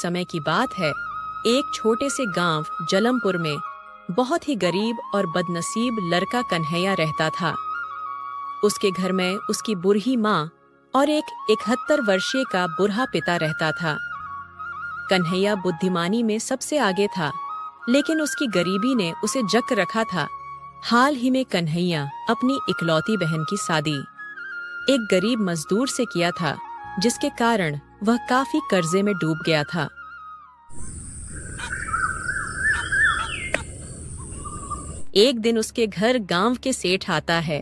समय की बात है, एक छोटे से गांव जलमपुर में बहुत ही गरीब और बदनसीब लड़का कन्हैया रहता था। उसके घर में उसकी बूढ़ी माँ और एक 71 वर्षीय का बूढ़ा पिता रहता था। कन्हैया बुद्धिमानी में सबसे आगे था, लेकिन उसकी गरीबी ने उसे जक रखा था। हाल ही में कन्हैया अपनी इकलौती बहन की शादी एक गरीब मजदूर से किया था, जिसके कारण वह काफी कर्जे में डूब गया था। एक दिन उसके घर गांव के सेठ आता है।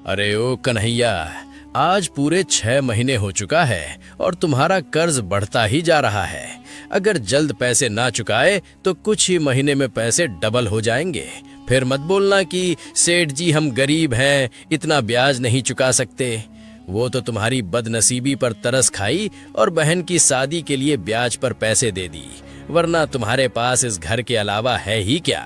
अरे ओ कन्हैया, आज पूरे 6 महीने हो चुका है और तुम्हारा कर्ज बढ़ता ही जा रहा है। अगर जल्द पैसे ना चुकाए तो कुछ ही महीने में पैसे डबल हो जाएंगे। फिर मत बोलना कि सेठ जी हम गरीब हैं, इतना ब्याज नहीं चुका सकते। वो तो तुम्हारी बदनसीबी पर तरस खाई और बहन की शादी के लिए ब्याज पर पैसे दे दी, वरना तुम्हारे पास इस घर के अलावा है ही क्या।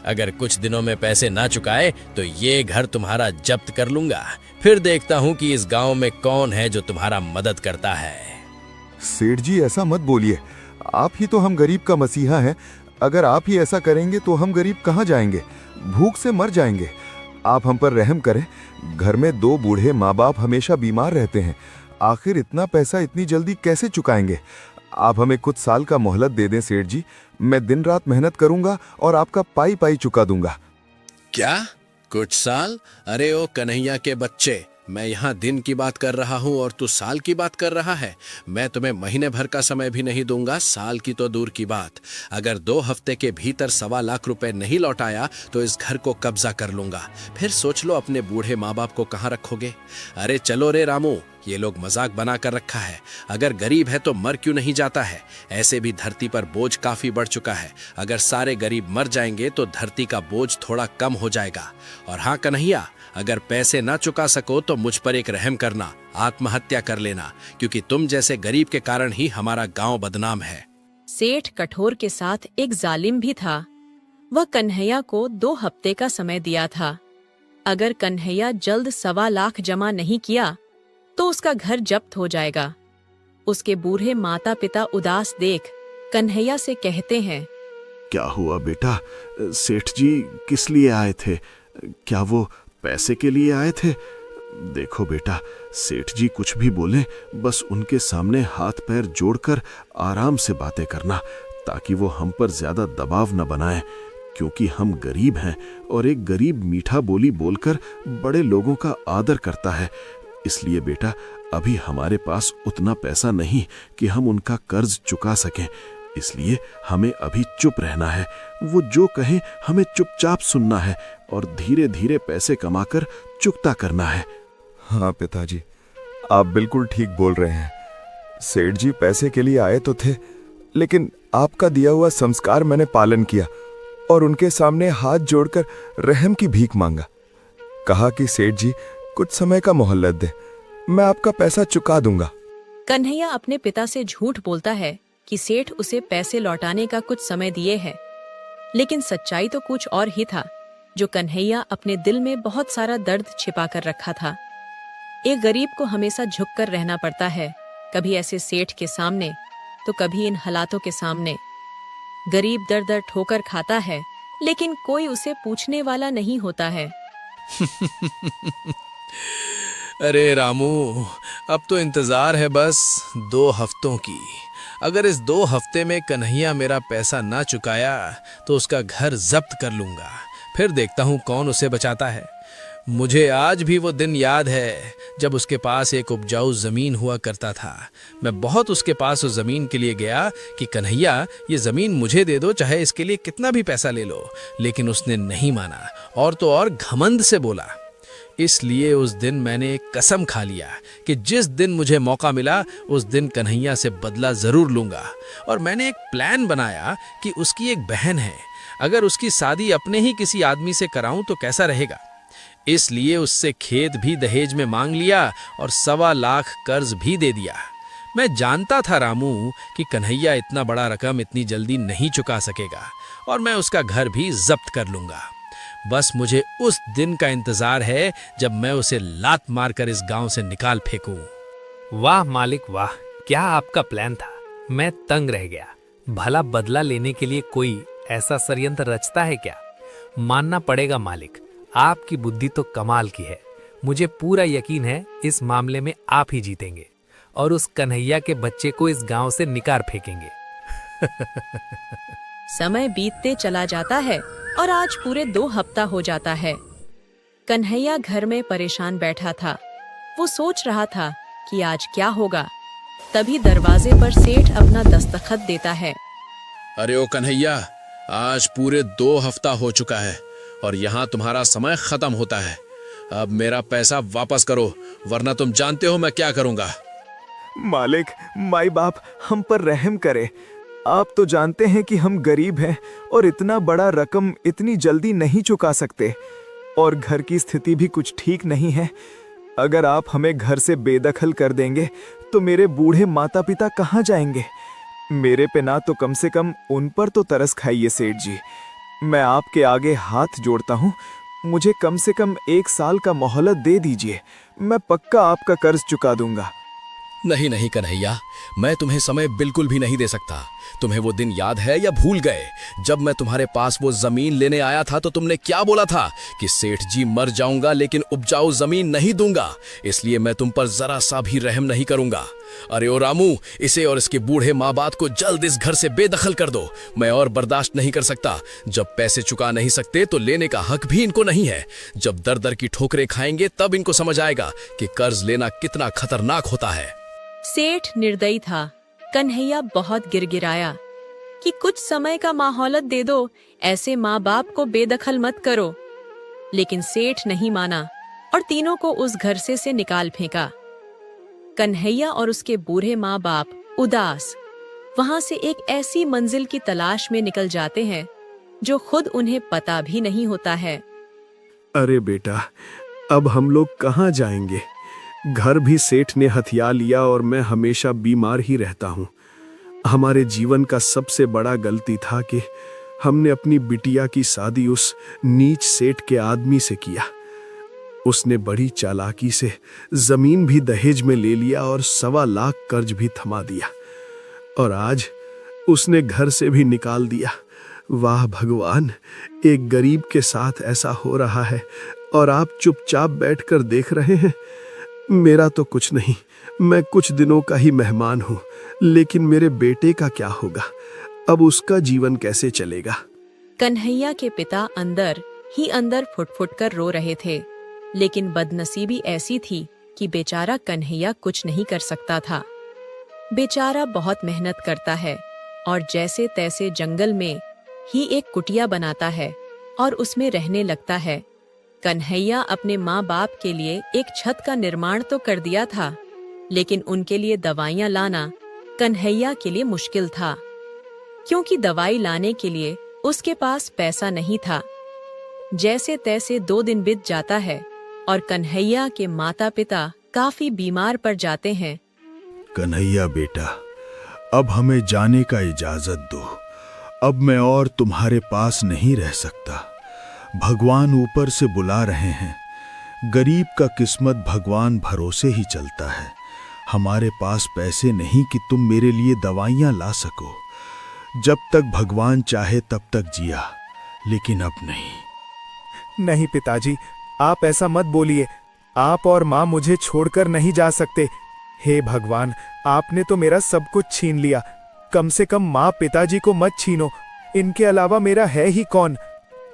अगर कुछ दिनों में पैसे ना चुकाए तो ये घर तुम्हारा जब्त कर लूंगा। फिर देखता हूँ कि इस गांव में कौन है जो तुम्हारा मदद करता है। सेठ जी ऐसा मत बोलिए, आप ही तो हम गरीब का मसीहा हैं। अगर आप ही ऐसा करेंगे तो हम गरीब कहाँ जाएंगे, भूख से मर जाएंगे। आप हम पर रहम करें। घर में 2 बूढ़े माँ बाप हमेशा बीमार रहते हैं। आखिर इतना पैसा इतनी जल्दी कैसे चुकाएंगे। आप हमें कुछ साल का मोहलत दे दें सेठ जी। मैं दिन रात मेहनत करूंगा और आपका पाई पाई चुका दूंगा। क्या कुछ साल? अरे ओ कन्हैया के बच्चे, मैं यहाँ दिन की बात कर रहा हूँ और तू साल की बात कर रहा है। मैं तुम्हें महीने भर का समय भी नहीं दूंगा, साल की तो दूर की बात। अगर 2 हफ्ते के भीतर 1.25 लाख रुपए नहीं लौटाया तो इस घर को कब्जा कर लूंगा। फिर सोच लो अपने बूढ़े माँ बाप को कहाँ रखोगे। अरे चलो रे रामू, ये लोग मजाक बना कर रखा है। अगर गरीब है तो मर क्यों नहीं जाता है। ऐसे भी धरती पर बोझ काफी बढ़ चुका है। अगर सारे गरीब मर जाएंगे तो धरती का बोझ थोड़ा कम हो जाएगा। और हाँ कन्हैया, अगर पैसे ना चुका सको तो मुझ पर एक रहम करना, आत्महत्या कर लेना, क्योंकि तुम जैसे गरीब के कारण ही हमारा गांव बदनाम है। सेठ कठोर के साथ एक जालिम भी था। वह कन्हैया को 2 हफ्ते का समय दिया था। अगर कन्हैया जल्द 1.25 लाख जमा नहीं किया तो उसका घर जब्त हो जाएगा। उसके बूढ़े माता पिता उदास देख कन्हैया से कहते हैं, क्या हुआ बेटा, सेठ जी किस लिए आए थे? क्या वो पैसे के लिए आए थे? देखो बेटा, सेठ जी कुछ भी बोले बस उनके सामने हाथ पैर जोड़कर आराम से बातें करना, ताकि वो हम पर ज्यादा दबाव न बनाए। क्योंकि हम गरीब हैं और एक गरीब मीठा बोली बोलकर बड़े लोगों का आदर करता है। इसलिए बेटा, अभी हमारे पास उतना पैसा नहीं कि हम उनका कर्ज चुका सकें। इसलिए हमें अभी चुप रहना है। वो जो कहें हमें चुपचाप सुनना है और धीरे धीरे पैसे कमाकर चुकता करना है। हाँ पिताजी, आप बिल्कुल ठीक बोल रहे हैं। सेठ जी पैसे के लिए आए तो थे, लेकिन आपका दिया हुआ संस्कार मैंने पालन किया और उनके सामने हाथ जोड़कर रहम की भीख मांगा। कहा कि सेठ जी कुछ समय का मोहलत दे, मैं आपका पैसा चुका दूंगा। कन्हैया अपने पिता से झूठ बोलता है कि सेठ उसे पैसे लौटाने का कुछ समय दिए है, लेकिन सच्चाई तो कुछ और ही था, जो कन्हैया अपने दिल में बहुत सारा दर्द छिपा कर रखा था। एक गरीब को हमेशा झुककर रहना पड़ता है, कभी ऐसे सेठ के सामने तो कभी इन हालातों के सामने। गरीब दर दर ठोकर खाता है, लेकिन कोई उसे पूछने वाला नहीं होता है। अरे रामू, अब तो इंतजार है बस 2 हफ्तों की। अगर इस 2 हफ्ते में कन्हैया मेरा पैसा ना चुकाया तो उसका घर जब्त कर लूंगा। फिर देखता हूँ कौन उसे बचाता है। मुझे आज भी वो दिन याद है जब उसके पास एक उपजाऊ जमीन हुआ करता था। मैं बहुत उसके पास उस जमीन के लिए गया कि कन्हैया ये जमीन मुझे दे दो, चाहे इसके लिए कितना भी पैसा ले लो। लेकिन उसने नहीं माना और तो और घमंड से बोला। इसलिए उस दिन मैंने एक कसम खा लिया कि जिस दिन मुझे मौका मिला उस दिन कन्हैया से बदला जरूर लूंगा। और मैंने एक प्लान बनाया कि उसकी एक बहन है, अगर उसकी शादी अपने ही किसी आदमी से कराऊं तो कैसा रहेगा। इसलिए उससे खेत भी दहेज में मांग लिया और 1.25 लाख कर्ज भी दे दिया। मैं जानता था रामू कि कन्हैया इतना बड़ा रकम इतनी जल्दी नहीं चुका सकेगा और मैं उसका घर भी जब्त कर लूंगा। बस मुझे उस दिन का इंतजार है जब मैं उसे लात मारकर इस गांव से निकाल फेंकूं। वाह मालिक वाह, क्या आपका प्लान था। मैं तंग रह गया। भला बदला लेने के लिए कोई ऐसा षड्यंत्र रचता है क्या? मानना पड़ेगा मालिक, आपकी बुद्धि तो कमाल की है। मुझे पूरा यकीन है इस मामले में आप ही जीतेंगे और उस कन्हैया के बच्चे को इस गांव से निकाल फेंकेंगे। समय बीतते चला जाता है और आज पूरे 2 हफ्ता हो जाता है। कन्हैया घर में परेशान बैठा था। वो सोच रहा था कि आज क्या होगा। तभी दरवाजे पर सेठ अपना दस्तखत देता है। अरे ओ कन्हैया, आज पूरे 2 हफ्ता हो चुका है और यहाँ तुम्हारा समय खत्म होता है। अब मेरा पैसा वापस करो, वरना तुम जानते हो मैं क्या करूँगा। मालिक, माई बाप हम पर रहम करे। आप तो जानते हैं कि हम गरीब हैं और इतना बड़ा रकम इतनी जल्दी नहीं चुका सकते, और घर की स्थिति भी कुछ ठीक नहीं है। अगर आप हमें घर से बेदखल कर देंगे तो मेरे बूढ़े माता पिता कहाँ जाएंगे? मेरे पे ना तो कम से कम उन पर तो तरस खाइए सेठ जी। मैं आपके आगे हाथ जोड़ता हूँ, मुझे कम से कम 1 साल का मोहलत दे दीजिए। मैं पक्का आपका कर्ज चुका दूंगा। नहीं नहीं कन्हैया, मैं तुम्हें समय बिल्कुल भी नहीं दे सकता। तुम्हें वो दिन याद है या भूल गए जब मैं तुम्हारे पास वो जमीन लेने आया था तो तुमने क्या बोला था कि सेठ जी मर जाऊंगा लेकिन उपजाऊ जमीन नहीं दूंगा, इसलिए मैं तुम पर जरा सा भी रहम नहीं करूंगा। अरे ओ रामू, इसे और इसके बूढ़े माँ बाप को जल्द इस घर से बेदखल कर दो। मैं और बर्दाश्त नहीं कर सकता। जब पैसे चुका नहीं सकते तो लेने का हक भी इनको नहीं है। जब दर दर की ठोकरें खाएंगे तब इनको समझ आएगा कि कर्ज लेना कितना खतरनाक होता है। सेठ निर्दयी था। कन्हैया बहुत गिड़गिड़ाया कि कुछ समय का माहौलत दे दो, ऐसे माँ बाप को बेदखल मत करो। लेकिन सेठ नहीं माना और तीनों को उस घर से निकाल फेंका। कन्हैया और उसके बूढ़े माँ बाप उदास वहां से एक ऐसी मंजिल की तलाश में निकल जाते हैं जो खुद उन्हें पता भी नहीं होता है। अरे बेटा, अब हम लोग कहाँ जाएंगे? घर भी सेठ ने हथिया लिया और मैं हमेशा बीमार ही रहता हूँ। हमारे जीवन का सबसे बड़ा गलती था कि हमने अपनी बिटिया की शादी उस नीच सेठ के आदमी से किया। उसने बड़ी चालाकी से जमीन भी दहेज में ले लिया और 1.25 लाख कर्ज भी थमा दिया, और आज उसने घर से भी निकाल दिया। वाह भगवान, एक गरीब के साथ ऐसा हो रहा है और आप चुपचाप बैठकर देख रहे हैं। मेरा तो कुछ नहीं, मैं कुछ दिनों का ही मेहमान हूं, लेकिन मेरे बेटे का क्या होगा? अब उसका जीवन कैसे चलेगा? कन्हैया के पिता अंदर ही अंदर फुट-फुट कर रो रहे थे, लेकिन बदनसीबी ऐसी थी कि बेचारा कन्हैया कुछ नहीं कर सकता था। बेचारा बहुत मेहनत करता है और जैसे तैसे जंगल में ही एक कुटिया बनाता है और उसमें रहने लगता है। कन्हैया अपने माँ बाप के लिए एक छत का निर्माण तो कर दिया था, लेकिन उनके लिए दवाइयाँ लाना कन्हैया के लिए मुश्किल था, क्योंकि दवाई लाने के लिए उसके पास पैसा नहीं था। जैसे तैसे 2 दिन बीत जाता है और कन्हैया के माता पिता काफी बीमार पड़ जाते हैं। कन्हैया बेटा, अब हमें जाने का इजाजत दो। अब मैं और तुम्हारे पास नहीं रह सकता। भगवान ऊपर से बुला रहे हैं। गरीब का किस्मत भगवान भरोसे ही चलता है। हमारे पास पैसे नहीं कि तुम मेरे लिए दवाइयां ला सको। जब तक भगवान चाहे तब तक जिया, लेकिन अब नहीं। नहीं पिताजी, आप ऐसा मत बोलिए। आप और माँ मुझे छोड़कर नहीं जा सकते। हे भगवान, आपने तो मेरा सब कुछ छीन लिया। कम से कम माँ पिताजी को मत छीनो। इनके अलावा मेरा है ही कौन?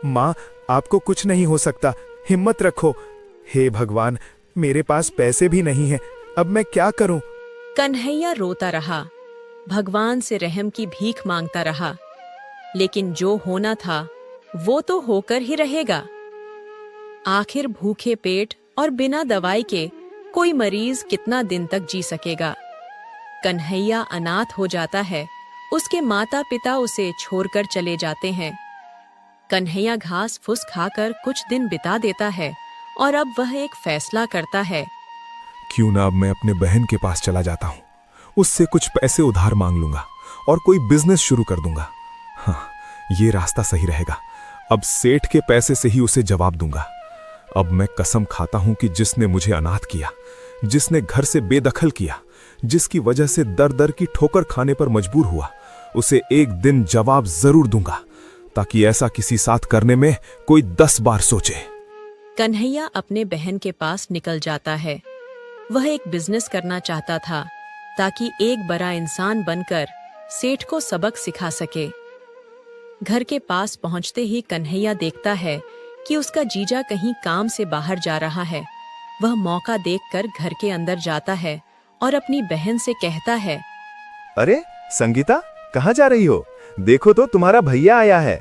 माँ, आपको कुछ नहीं हो सकता, हिम्मत रखो। हे भगवान, मेरे पास पैसे भी नहीं हैं, अब मैं क्या करूं? कन्हैया रोता रहा, भगवान से रहम की भीख मांगता रहा, लेकिन जो होना था वो तो होकर ही रहेगा। आखिर भूखे पेट और बिना दवाई के कोई मरीज कितना दिन तक जी सकेगा? कन्हैया अनाथ हो जाता है। उसके माता पिता उसे छोड़कर चले जाते हैं। कन्हैया घास फूस खाकर कुछ दिन बिता देता है और अब वह एक फैसला करता है। क्यों ना अब मैं अपने बहन के पास चला जाता हूँ, उससे कुछ पैसे उधार मांग लूंगा और कोई बिजनेस शुरू कर दूंगा। हाँ, ये रास्ता सही रहेगा। अब सेठ के पैसे से ही उसे जवाब दूंगा। अब मैं कसम खाता हूं कि जिसने मुझे अनाथ किया, जिसने घर से बेदखल किया, जिसकी वजह से दर दर की ठोकर खाने पर मजबूर हुआ, उसे एक दिन जवाब जरूर दूंगा, ताकि ऐसा किसी साथ करने में कोई 10 बार सोचे। कन्हैया अपने बहन के पास निकल जाता है। वह एक बिजनेस करना चाहता था ताकि एक बड़ा इंसान बनकर सेठ को सबक सिखा सके। घर के पास पहुंचते ही कन्हैया देखता है कि उसका जीजा कहीं काम से बाहर जा रहा है। वह मौका देखकर घर के अंदर जाता है और अपनी बहन से कहता है, अरे संगीता, कहाँ जा रही हो? देखो तो तुम्हारा भैया आया है।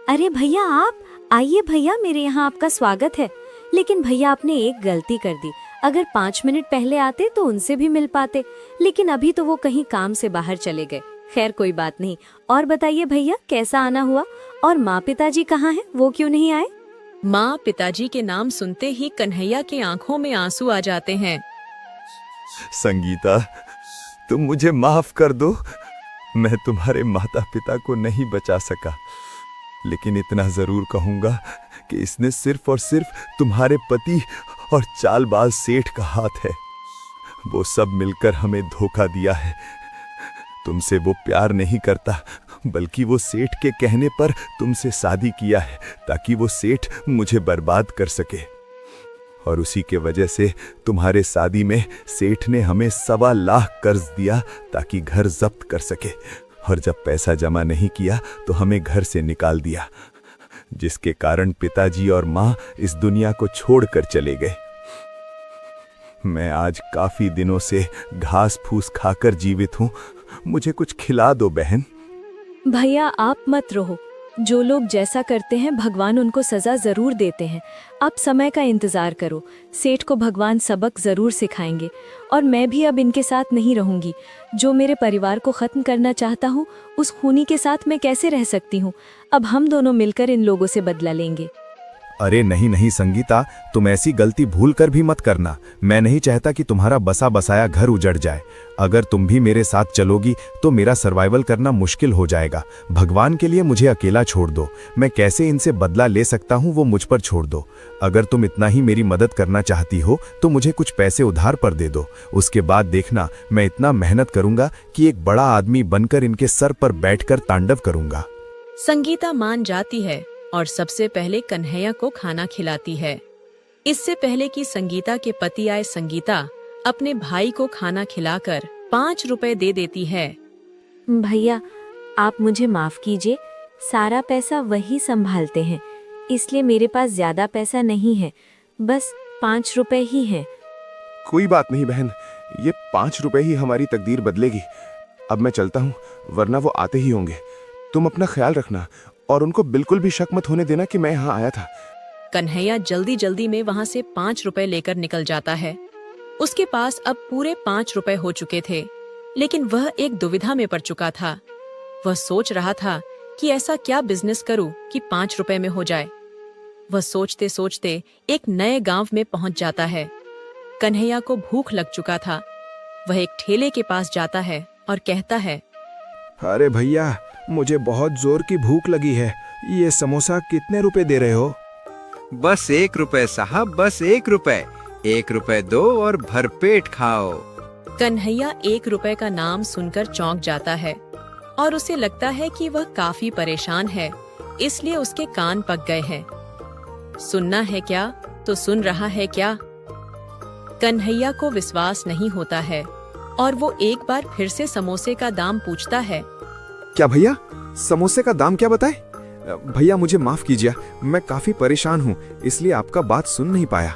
अरे भैया, आप आइए भैया, मेरे यहाँ आपका स्वागत है। लेकिन भैया, आपने एक गलती कर दी। अगर 5 मिनट पहले आते तो उनसे भी मिल पाते, लेकिन अभी तो वो कहीं काम से बाहर चले गए। खैर कोई बात नहीं। और बताइए भैया, कैसा आना हुआ? और माँ पिताजी कहाँ हैं? वो क्यों नहीं आए? माँ पिताजी के नाम सुनते ही कन्हैया की आंखों में आंसू आ जाते हैं। संगीता, तुम मुझे माफ कर दो। मैं तुम्हारे माता पिता को नहीं बचा सका, लेकिन इतना जरूर कहूंगा कि इसने सिर्फ और सिर्फ तुम्हारे पति और चालबाज सेठ का हाथ है। वो सब मिलकर हमें धोखा दिया है। तुमसे वो प्यार नहीं करता, बल्कि वो सेठ के कहने पर तुमसे शादी किया है ताकि वो सेठ मुझे बर्बाद कर सके। और उसी के वजह से तुम्हारे शादी में सेठ ने हमें 1.25 लाख कर्ज दिया ताकि घर जब्त कर सके। और जब पैसा जमा नहीं किया तो हमें घर से निकाल दिया, जिसके कारण पिताजी और माँ इस दुनिया को छोड़कर चले गए। मैं आज काफी दिनों से घास फूस खाकर जीवित हूँ। मुझे कुछ खिला दो बहन। भैया, आप मत रहो। जो लोग जैसा करते हैं भगवान उनको सजा जरूर देते हैं। आप समय का इंतजार करो। सेठ को भगवान सबक जरूर सिखाएंगे। और मैं भी अब इनके साथ नहीं रहूंगी। जो मेरे परिवार को खत्म करना चाहता हूँ, उस खूनी के साथ मैं कैसे रह सकती हूँ? अब हम दोनों मिलकर इन लोगों से बदला लेंगे। अरे नहीं नहीं संगीता, तुम ऐसी गलती भूल कर भी मत करना। मैं नहीं चाहता कि तुम्हारा बसा बसाया घर उजड़ जाए। अगर तुम भी मेरे साथ चलोगी तो मेरा सर्वाइवल करना मुश्किल हो जाएगा। भगवान के लिए मुझे अकेला छोड़ दो। मैं कैसे इनसे बदला ले सकता हूँ वो मुझ पर छोड़ दो। अगर तुम इतना ही मेरी मदद करना चाहती हो तो मुझे कुछ पैसे उधार पर दे दो। उसके बाद देखना, मैं इतना मेहनत करूंगा कि एक बड़ा आदमी बनकर इनके सर पर बैठकर तांडव करूंगा। संगीता मान जाती है और सबसे पहले कन्हैया को खाना खिलाती है। इससे पहले कि संगीता के पति आए, संगीता अपने भाई को खाना खिलाकर 5 रुपए दे देती है। भैया, आप मुझे माफ कीजिए। सारा पैसा वही संभालते हैं, इसलिए मेरे पास ज्यादा पैसा नहीं है। बस 5 रुपए ही हैं। कोई बात नहीं बहन, ये 5 रुपए ही हमारी तकदीर बदलेगी। अब मैं चलता हूँ, वरना वो आते ही होंगे। तुम अपना ख्याल रखना और उनको बिल्कुल भी शक मत होने देना कि मैं यहाँ आया था। कन्हैया जल्दी जल्दी में वहाँ से 5 रुपए लेकर निकल जाता है। उसके पास अब पूरे 5 रुपए हो चुके थे, लेकिन वह एक दुविधा में पड़ चुका था। वह सोच रहा था कि ऐसा क्या बिजनेस करूं कि 5 रुपए में हो जाए। वह सोचते सोचते एक नए गांव में पहुंच जाता है। कन्हैया को भूख लग चुका था। वह एक ठेले के पास जाता है और कहता है, अरे भैया, मुझे बहुत जोर की भूख लगी है। ये समोसा कितने रुपए दे रहे हो? बस 1 रुपए साहब, बस 1 रुपए। 1 रुपए दो और भरपेट खाओ। कन्हैया 1 रुपए का नाम सुनकर चौंक जाता है और उसे लगता है कि वह काफी परेशान है, इसलिए उसके कान पक गए हैं। सुनना है क्या तो सुन रहा है क्या? कन्हैया को विश्वास नहीं होता है और वो एक बार फिर से समोसे का दाम पूछता है। क्या भैया, समोसे का दाम क्या बताए? भैया मुझे माफ कीजिए, मैं काफी परेशान हूँ, इसलिए आपका बात सुन नहीं पाया।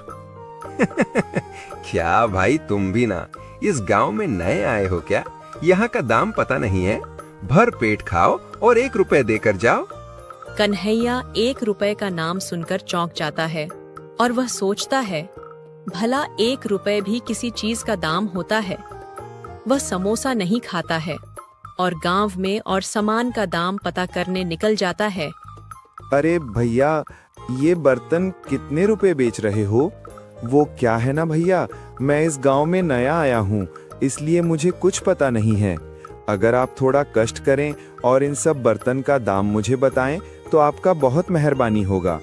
क्या भाई, तुम भी ना इस गांव में नए आए हो क्या? यहाँ का दाम पता नहीं है? भर पेट खाओ और 1 रुपए देकर जाओ। कन्हैया 1 रुपए का नाम सुनकर चौंक जाता है और वह सोचता है, भला 1 रुपए भी किसी चीज का दाम होता है? वह समोसा नहीं खाता है और गांव में और सामान का दाम पता करने निकल जाता है। अरे भैया, ये बर्तन कितने रुपए बेच रहे हो? वो क्या है ना भैया, मैं इस गांव में नया आया हूँ, इसलिए मुझे कुछ पता नहीं है। अगर आप थोड़ा कष्ट करें और इन सब बर्तन का दाम मुझे बताएं तो आपका बहुत मेहरबानी होगा।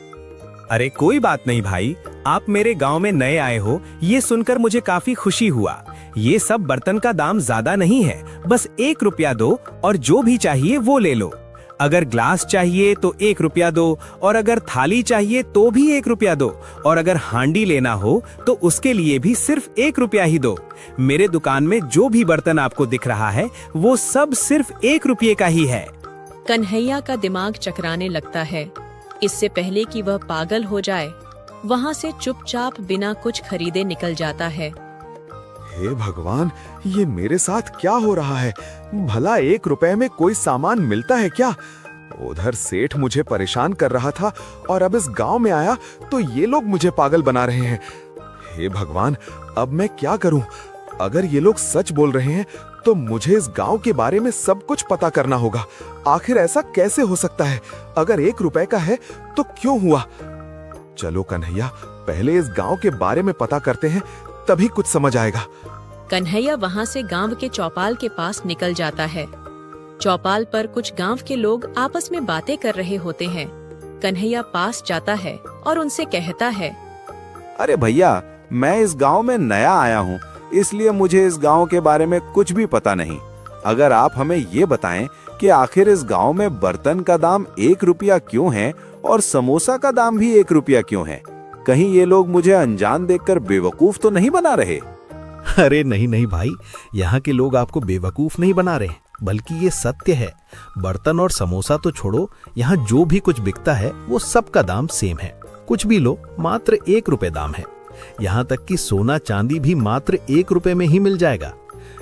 अरे कोई बात नहीं भाई, आप मेरे गांव में नए आए हो, ये सुनकर मुझे काफी खुशी हुआ। ये सब बर्तन का दाम ज्यादा नहीं है, बस 1 रुपया दो और जो भी चाहिए वो ले लो। अगर ग्लास चाहिए तो 1 रुपया दो, और अगर थाली चाहिए तो भी 1 रुपया दो, और अगर हांडी लेना हो तो उसके लिए भी सिर्फ 1 रुपया ही दो। मेरे दुकान में जो भी बर्तन आपको दिख रहा है वो सब सिर्फ 1 रुपये का ही है। कन्हैया का दिमाग चकराने लगता है। इससे पहले कि वह पागल हो जाए, वहाँ से चुपचाप बिना कुछ खरीदे निकल जाता है। हे भगवान, ये मेरे साथ क्या हो रहा है? भला 1 रुपए में कोई सामान मिलता है क्या? उधर सेठ मुझे परेशान कर रहा था और अब इस गांव में आया तो ये लोग मुझे पागल बना रहे हैं। हे भगवान, अब मैं क्या करूं? अगर ये लोग सच बोल रहे हैं तो मुझे इस गांव के बारे में सब कुछ पता करना होगा। आखिर ऐसा कैसे हो सकता है? अगर 1 रुपए का है तो क्यों हुआ? चलो कन्हैया, पहले इस गांव के बारे में पता करते हैं, तभी कुछ समझ आएगा। कन्हैया वहाँ से गांव के चौपाल के पास निकल जाता है। चौपाल पर कुछ गांव के लोग आपस में बातें कर रहे होते हैं। कन्हैया पास जाता है और उनसे कहता है, अरे भैया, मैं इस गांव में नया आया हूँ, इसलिए मुझे इस गांव के बारे में कुछ भी पता नहीं। अगर आप हमें ये बताएं कि आखिर इस गांव में बर्तन का दाम 1 रुपया क्यों है और समोसा का दाम भी 1 रुपया क्यों है? कहीं ये लोग मुझे अनजान देखकर बेवकूफ तो नहीं बना रहे? अरे नहीं नहीं भाई, यहाँ के लोग आपको बेवकूफ नहीं बना रहे, बल्कि ये सत्य है। बर्तन और समोसा तो छोड़ो, यहाँ जो भी कुछ बिकता है वो सबका दाम सेम है। कुछ भी लो, मात्र 1 रुपए दाम है। यहाँ तक कि सोना चांदी भी मात्र 1 रुपए में ही मिल जाएगा।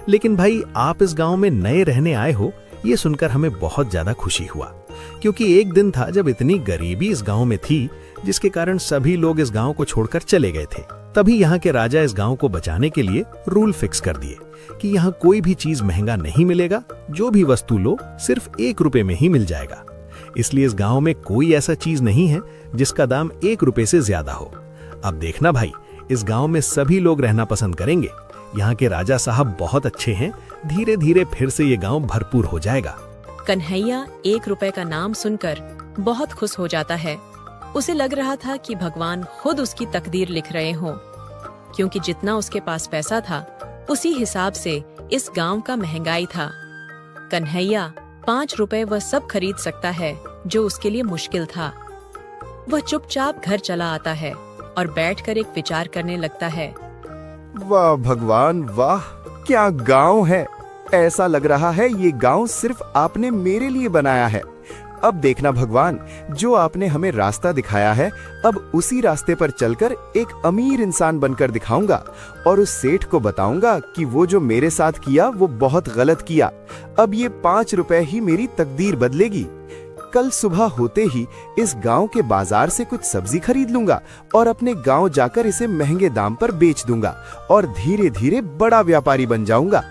लेकिन भाई, आप इस गांव में नए रहने आए हो, ये सुनकर हमें बहुत ज्यादा खुशी हुआ, क्योंकि एक दिन था जब इतनी गरीबी इस गांव में थी जिसके कारण सभी लोग इस गांव को छोड़कर चले गए थे। तभी यहाँ के राजा इस गांव को बचाने के लिए रूल फिक्स कर दिए कि यहाँ कोई भी चीज महंगा नहीं मिलेगा, जो भी वस्तु लो सिर्फ 1 रुपए में ही मिल जाएगा। इसलिए इस गांव में कोई ऐसा चीज नहीं है जिसका दाम 1 रुपए से ज्यादा हो। अब देखना भाई, इस गांव में सभी लोग रहना पसंद करेंगे। यहाँ के राजा साहब बहुत अच्छे हैं, धीरे धीरे फिर से ये गांव भरपूर हो जाएगा। कन्हैया 1 रुपए का नाम सुनकर बहुत खुश हो जाता है। उसे लग रहा था कि भगवान खुद उसकी तकदीर लिख रहे हों, क्योंकि जितना उसके पास पैसा था उसी हिसाब से इस गांव का महंगाई था। कन्हैया 5 रुपए वह सब खरीद सकता है जो उसके लिए मुश्किल था। वह चुपचाप घर चला आता है और बैठकर एक विचार करने लगता है। वाह भगवान वाह, क्या गांव है! ऐसा लग रहा है ये गांव सिर्फ आपने मेरे लिए बनाया है। अब देखना भगवान, जो आपने हमें रास्ता दिखाया है, अब उसी रास्ते पर चलकर एक अमीर इंसान बनकर दिखाऊंगा और उस सेठ को बताऊंगा कि वो जो मेरे साथ किया वो बहुत गलत किया। अब ये 5 रुपए ही मेरी तकदीर बदलेगी। कल सुबह होते ही इस गांव के बाजार से कुछ सब्जी खरीद लूंगा और अपने गांव जाकर इसे महंगे दाम पर बेच दूंगा और धीरे धीरे बड़ा व्यापारी बन जाऊंगा।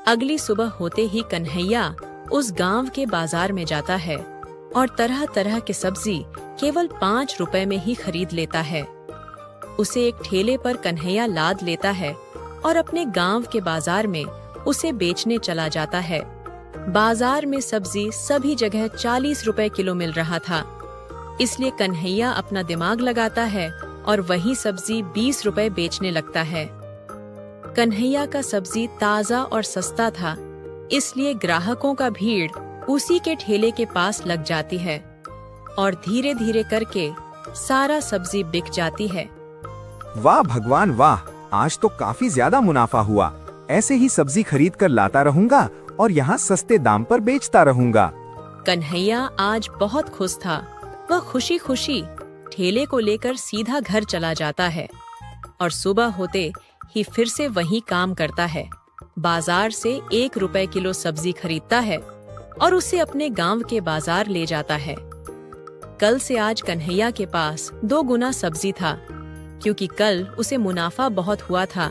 अगली सुबह होते ही कन्हैया उस गांव के बाजार में जाता है और तरह तरह के सब्जी केवल 5 रुपए में ही खरीद लेता है। उसे एक ठेले पर कन्हैया लाद लेता है और अपने गांव के बाजार में उसे बेचने चला जाता है। बाजार में सब्जी सभी जगह 40 रुपए किलो मिल रहा था, इसलिए कन्हैया अपना दिमाग लगाता है और वही सब्जी 20 रुपए बेचने लगता है। कन्हैया का सब्जी ताजा और सस्ता था, इसलिए ग्राहकों का भीड़ उसी के ठेले के पास लग जाती है और धीरे धीरे करके सारा सब्जी बिक जाती है। वाह भगवान वाह, आज तो काफी ज्यादा मुनाफा हुआ। ऐसे ही सब्जी खरीद कर लाता रहूंगा और यहाँ सस्ते दाम पर बेचता रहूंगा। कन्हैया आज बहुत खुश था। वह खुशी खुशी ठेले को लेकर सीधा घर चला जाता है और सुबह होते ही फिर से वही काम करता है। बाजार से 1 रुपए किलो सब्जी खरीदता है और उसे अपने गांव के बाजार ले जाता है। कल से आज कन्हैया के पास 2 गुना सब्जी था, क्योंकि कल उसे मुनाफा बहुत हुआ था।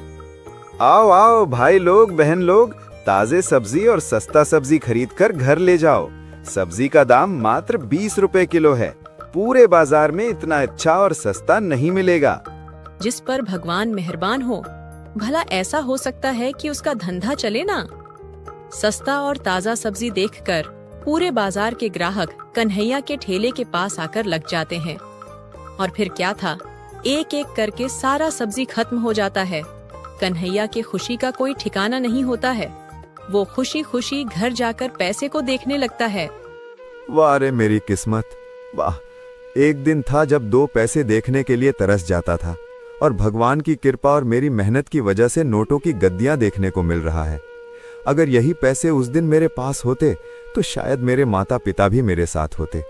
आओ आओ भाई लोग बहन लोग, ताजे सब्जी और सस्ता सब्जी खरीद कर घर ले जाओ। सब्जी का दाम मात्र 20 रुपए किलो है। पूरे बाजार में इतना अच्छा और सस्ता नहीं मिलेगा। जिस पर भगवान मेहरबान हो, भला ऐसा हो सकता है कि उसका धंधा चले ना। सस्ता और ताजा सब्जी देखकर पूरे बाजार के ग्राहक कन्हैया के ठेले के पास आकर लग जाते हैं और फिर क्या था, एक एक करके सारा सब्जी खत्म हो जाता है। कन्हैया की खुशी का कोई ठिकाना नहीं होता है। वो खुशी खुशी घर जाकर पैसे को देखने लगता है। वाह रे मेरी किस्मत, वाह। एक दिन था जब 2 पैसे देखने के लिए तरस जाता था, और भगवान की कृपा और मेरी मेहनत की वजह से नोटों की गद्दियां देखने को मिल रहा है। अगर यही पैसे उस दिन मेरे पास होते तो शायद मेरे माता पिता भी मेरे साथ होते।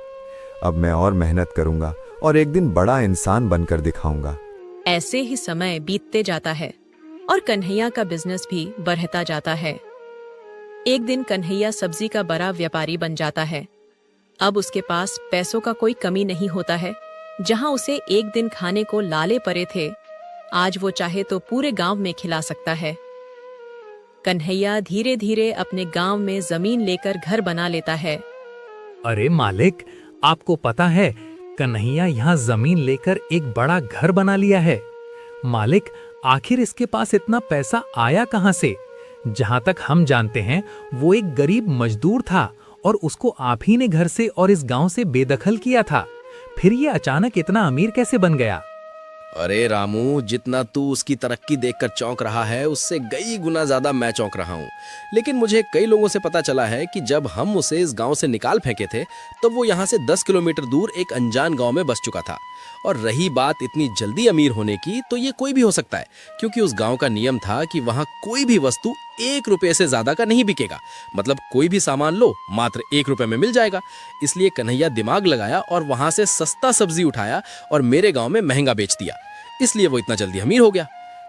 अब मैं और मेहनत करूंगा और एक दिन बड़ा इंसान बनकर दिखाऊंगा। ऐसे ही समय बीतते जाता है और कन्हैया का बिजनेस भी बढ़ता जाता है। एक दिन कन्हैया सब्जी का बड़ा व्यापारी बन जाता है। अब उसके पास पैसों का कोई कमी नहीं होता है। जहां उसे एक दिन खाने को लाले पड़े थे, आज वो चाहे तो पूरे गांव में खिला सकता है। कन्हैया धीरे धीरे अपने गांव में जमीन लेकर घर बना लेता है। अरे मालिक, आपको पता है कन्हैया यहाँ जमीन लेकर एक बड़ा घर बना लिया है। मालिक, आखिर इसके पास इतना पैसा आया कहाँ से? जहाँ तक हम जानते हैं वो एक गरीब मजदूर था और उसको आप ही ने घर से और इस गांव से बेदखल किया था। फिर ये अचानक इतना अमीर कैसे बन गया? अरे रामू, जितना तू उसकी तरक्की देखकर चौंक रहा है उससे कई गुना ज्यादा मैं चौंक रहा हूँ। लेकिन मुझे कई लोगों से पता चला है कि जब हम उसे इस गांव से निकाल फेंके थे तो वो यहाँ से 10 किलोमीटर दूर एक अनजान गांव में बस चुका था। और रही बात इतनी जल्दी अमीर होने की, तो ये कोई भी हो सकता है, क्योंकि उस गांव का नियम था कि वहाँ कोई भी वस्तु 1 रुपये से ज्यादा का नहीं बिकेगा। मतलब कोई भी सामान लो मात्र 1 रुपये में मिल जाएगा। इसलिए कन्हैया दिमाग लगाया और वहां से सस्ता सब्जी उठाया और मेरे गांव में महंगा बेच दिया। इसलिए वो इतना जल्दी अमीर हो गया।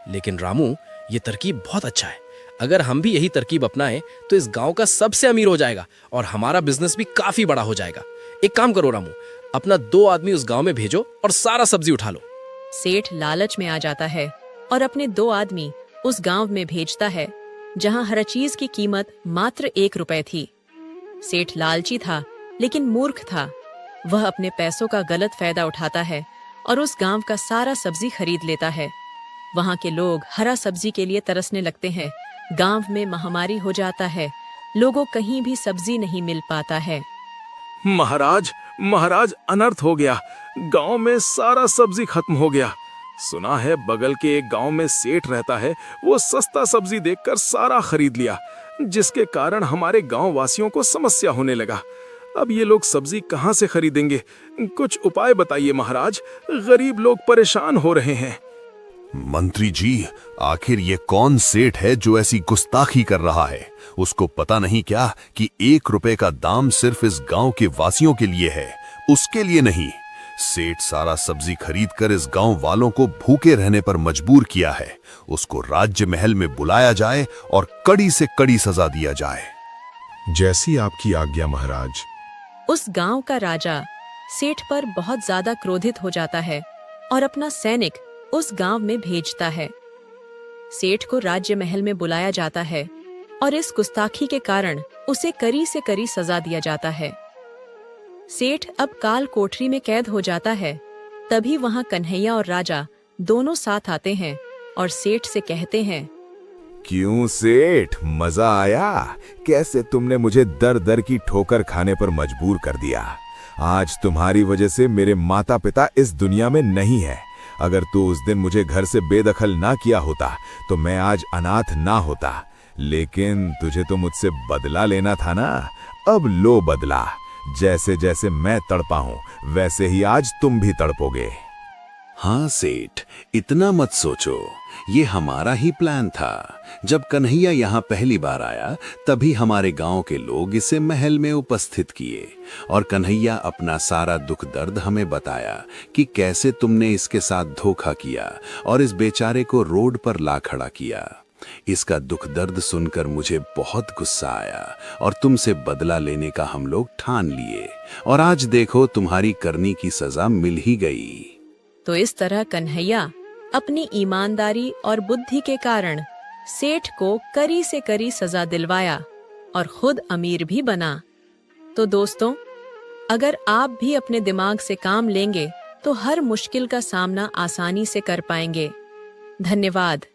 लेकिन रामू, ये तरकीब बहुत अच्छा है। अगर हम भी यही तरकीब अपनाएं तो इस गांव का सबसे अमीर हो जाएगा और हमारा बिजनेस भी काफी बड़ा हो जाएगा। एक काम करो रामू, अपना 2 आदमी उस गांव में भेजो और सारा सब्जी उठा लो। सेठ लालच में आ जाता है और अपने 2 आदमी उस गांव में भेजता है जहां हर चीज की कीमत मात्र 1 रुपए थी। सेठ लालची था लेकिन मूर्ख था। वह अपने पैसों का गलत फायदा उठाता है और उस गांव का सारा सब्जी खरीद लेता है। वहां के लोग हरा सब्जी के लिए तरसने लगते हैं। गांव में महामारी हो जाता है। लोगों कहीं भी सब्जी नहीं मिल पाता है। महाराज, अनर्थ हो गया। गांव में सारा सब्जी खत्म हो गया। सुना है बगल के एक गांव में सेठ रहता है, वो सस्ता सब्जी देखकर सारा खरीद लिया, जिसके कारण हमारे गांव वासियों को समस्या होने लगा। अब ये लोग सब्जी कहां से खरीदेंगे? कुछ उपाय बताइए महाराज, गरीब लोग परेशान हो रहे हैं। मंत्री जी, आखिर ये कौन सेठ है जो ऐसी गुस्ताखी कर रहा है? उसको पता नहीं क्या कि 1 रुपए का दाम सिर्फ इस गांव के वासियों के लिए है, उसके लिए नहीं। सेठ सारा सब्जी खरीदकर इस गांव वालों को भूखे रहने पर मजबूर किया है। उसको राज्य महल में बुलाया जाए और कड़ी से कड़ी सजा दिया जाए। जैसी आपकी आज्ञा महाराज। उस गांव का राजा सेठ पर बहुत ज्यादा क्रोधित हो जाता है और अपना सैनिक उस गांव में भेजता है। सेठ को राज्य महल में बुलाया जाता है और इस गुस्ताखी के कारण उसे कड़ी से कड़ी सजा दिया जाता है। सेठ अब काल कोठरी में कैद हो जाता है। तभी वहां कन्हैया और राजा दोनों साथ आते हैं और सेठ से कहते हैं, क्यों सेठ, मजा आया? कैसे तुमने मुझे दर दर की ठोकर खाने पर मजबूर कर दिया। आज तुम्हारी वजह से मेरे माता पिता इस दुनिया में नहीं है। अगर तू उस दिन मुझे घर से बेदखल ना किया होता तो मैं आज अनाथ ना होता। लेकिन तुझे तो मुझसे बदला लेना था ना। अब लो बदला। जैसे जैसे मैं तड़पा हूं वैसे ही आज तुम भी तड़पोगे। हाँ सेठ, इतना मत सोचो, ये हमारा ही प्लान था। जब कन्हैया यहाँ पहली बार आया तभी हमारे गांव के लोग इसे महल में उपस्थित किए और कन्हैया अपना सारा दुख दर्द हमें बताया कि कैसे तुमने इसके साथ धोखा किया और इस बेचारे को रोड पर ला खड़ा किया। इसका दुख दर्द सुनकर मुझे बहुत गुस्सा आया और तुमसे बदला लेने का हम लोग ठान लिए और आज देखो तुम्हारी करनी की सजा मिल ही गई। तो इस तरह कन्हैया अपनी ईमानदारी और बुद्धि के कारण सेठ को कड़ी से कड़ी सजा दिलवाया और खुद अमीर भी बना। तो दोस्तों, अगर आप भी अपने दिमाग से काम लेंगे तो हर मुश्किल का सामना आसानी से कर पाएंगे। धन्यवाद।